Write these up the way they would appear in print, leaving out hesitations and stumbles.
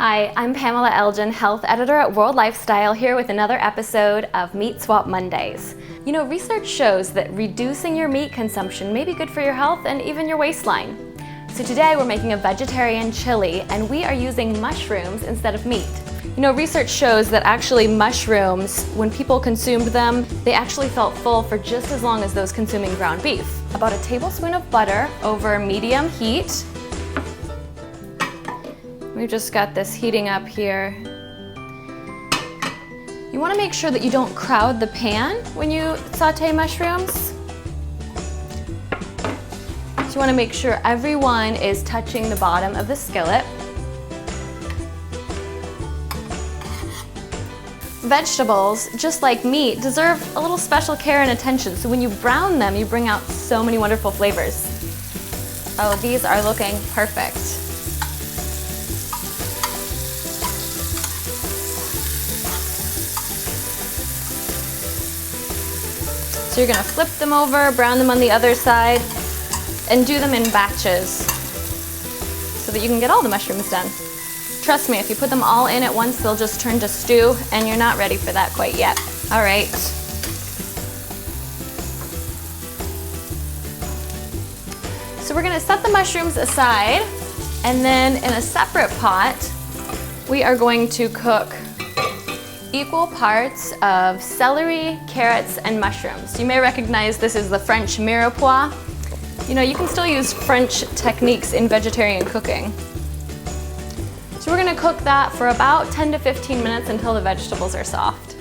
Hi, I'm Pamela Ellgen, health editor at WorldLifestyle, here with another episode of Meat Swap Mondays. You know, research shows that reducing your meat consumption may be good for your health and even your waistline. So today we're making a vegetarian chili, and we are using mushrooms instead of meat. You know, research shows that actually mushrooms, when people consumed them, they actually felt full for just as long as those consuming ground beef. About a tablespoon of butter over medium heat. We've just got this heating up here. You want to make sure that you don't crowd the pan when you saute mushrooms. So you want to make sure everyone is touching the bottom of the skillet. Vegetables, just like meat, deserve a little special care and attention. So when you brown them, you bring out so many wonderful flavors. Oh, these are looking perfect. So you're gonna flip them over, brown them on the other side, and do them in batches so that you can get all the mushrooms done. Trust me, if you put them all in at once, they'll just turn to stew, and you're not ready for that quite yet. All right. So we're gonna set the mushrooms aside, and then in a separate pot, we are going to cook equal parts of celery, carrots, and mushrooms. You may recognize this is the French mirepoix. You know, you can still use French techniques in vegetarian cooking. So we're gonna cook that for about 10 to 15 minutes until the vegetables are soft.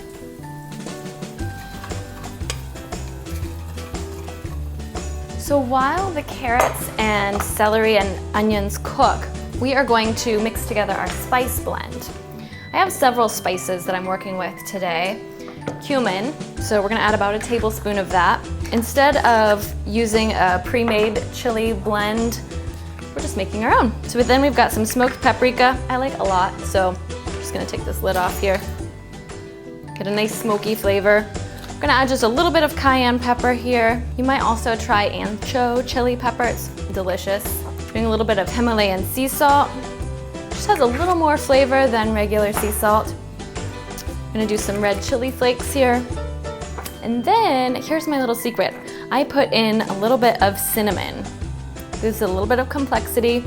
So while the carrots and celery and onions cook, we are going to mix together our spice blend. I have several spices that I'm working with today. Cumin, so we're gonna add about a tablespoon of that. Instead of using a pre-made chili blend, we're just making our own. So then we've got some smoked paprika, I like a lot, so I'm just gonna take this lid off here. Get a nice smoky flavor. I'm gonna add just a little bit of cayenne pepper here. You might also try ancho chili pepper, it's delicious. Doing a little bit of Himalayan sea salt. Just has a little more flavor than regular sea salt. I'm gonna do some red chili flakes here. And then, here's my little secret. I put in a little bit of cinnamon. This is a little bit of complexity.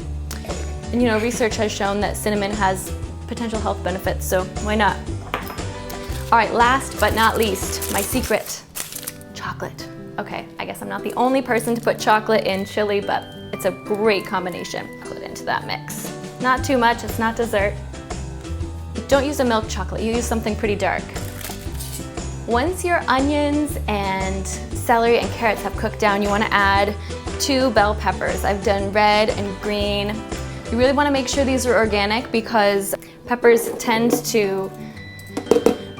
And you know, research has shown that cinnamon has potential health benefits, so why not? All right, last but not least, my secret, chocolate. Okay, I guess I'm not the only person to put chocolate in chili, but it's a great combination. Put it into that mix. Not too much, it's not dessert. Don't use a milk chocolate, you use something pretty dark. Once your onions and celery and carrots have cooked down, you wanna add 2 bell peppers. I've done red and green. You really wanna make sure these are organic because peppers tend to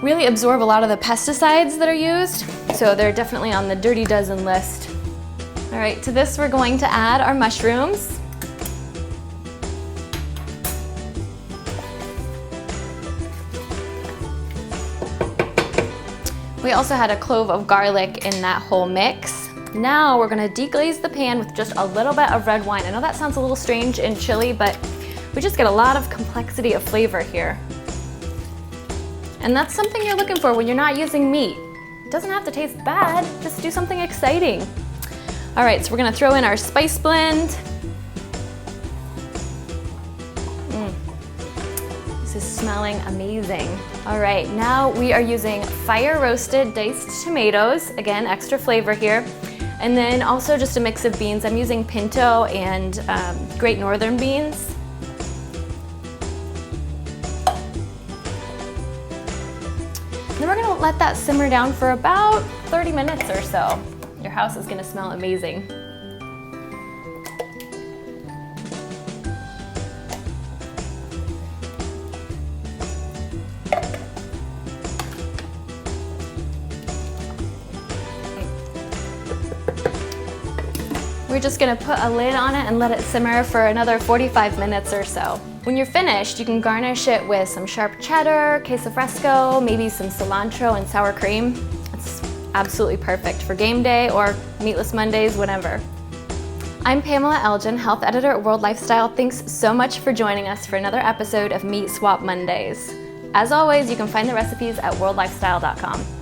really absorb a lot of the pesticides that are used, so they're definitely on the dirty dozen list. All right, to this we're going to add our mushrooms. We also had a clove of garlic in that whole mix. Now we're gonna deglaze the pan with just a little bit of red wine. I know that sounds a little strange in chili, but we just get a lot of complexity of flavor here. And that's something you're looking for when you're not using meat. It doesn't have to taste bad, just do something exciting. All right, so we're gonna throw in our spice blend. This is smelling amazing. All right, now we are using fire roasted diced tomatoes. Again, extra flavor here. And then also just a mix of beans. I'm using pinto and Great Northern beans. Then we're gonna let that simmer down for about 30 minutes or so. Your house is gonna smell amazing. We're just gonna put a lid on it and let it simmer for another 45 minutes or so. When you're finished, you can garnish it with some sharp cheddar, queso fresco, maybe some cilantro and sour cream. It's absolutely perfect for game day or meatless Mondays, whatever. I'm Pamela Ellgen, health editor at WorldLifestyle. Thanks so much for joining us for another episode of Meat Swap Mondays. As always, you can find the recipes at worldlifestyle.com.